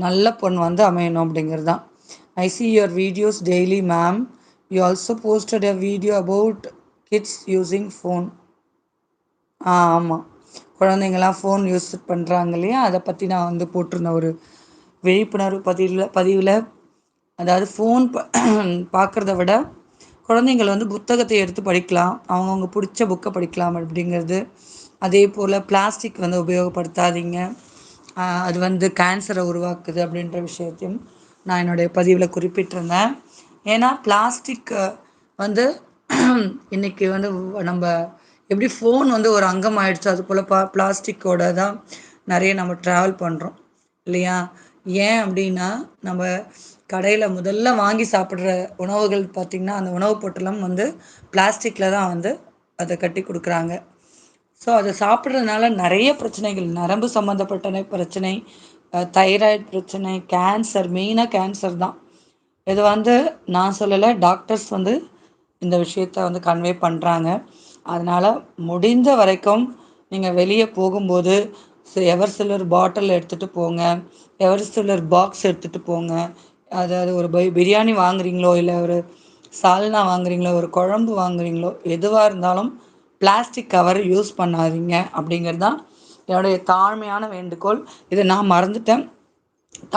நல்ல பொண் வந்து அமையணும் அப்படிங்கிறது தான். ஐ see your videos daily ma'am. You also posted a video about kids using phone. ஆமாம், குழந்தைங்களாம் ஃபோன் யூஸ் பண்ணுறாங்க இல்லையா, அதை பற்றி நான் வந்து போட்டிருந்தேன் ஒரு விழிப்புணர்வு பதிவில். அதாவது ஃபோன் பார்க்குறத விட குழந்தைங்கள் வந்து புத்தகத்தை எடுத்து படிக்கலாம், அவங்கவுங்க பிடிச்ச புக்கை படிக்கலாம் அப்படிங்கிறது. அதே போல் பிளாஸ்டிக் வந்து உபயோகப்படுத்தாதீங்க, அது வந்து கேன்சரை உருவாக்குது அப்படின்ற விஷயத்தையும் நான் என்னுடைய பதிவில் குறிப்பிட்டிருந்தேன். ஏன்னா பிளாஸ்டிக் வந்து இன்றைக்கி வந்து நம்ம எப்படி ஃபோன் வந்து ஒரு அங்கம் ஆயிடுச்சு, அது போல் பிளாஸ்டிக்கோட தான் நிறைய நம்ம ட்ராவல் பண்ணுறோம் இல்லையா. ஏன் அப்படின்னா, நம்ம கடையில் முதல்ல வாங்கி சாப்பிட்ற உணவுகள் பார்த்திங்கன்னா, அந்த உணவு பொட்டலம் வந்து பிளாஸ்டிக்கில் தான் வந்து அதை கட்டி கொடுக்குறாங்க. ஸோ அதை சாப்பிட்றதுனால நிறைய பிரச்சனைகள், நரம்பு சம்மந்தப்பட்ட பிரச்சனை, தைராய்டு பிரச்சனை, கேன்சர், மெயினாக கேன்சர் தான். இது வந்து நான் சொல்லலை, டாக்டர்ஸ் வந்து இந்த விஷயத்த வந்து கன்வே பண்ணுறாங்க. அதனால் முடிந்த வரைக்கும் நீங்கள் வெளியே போகும்போது எவர் சிலர் பாட்டில் எடுத்துகிட்டு போங்க, எவர் சிலர் பாக்ஸ் எடுத்துகிட்டு போங்க. அதாவது ஒரு பிரியாணி வாங்குறீங்களோ, இல்லை ஒரு சால்னா வாங்குறீங்களோ, ஒரு குழம்பு வாங்குறீங்களோ, எதுவாக இருந்தாலும் பிளாஸ்டிக் கவர் யூஸ் பண்ணாதீங்க அப்படிங்கிறது தான் என்னுடைய தாழ்மையான வேண்டுகோள். இதை நான் மறந்துட்டேன்.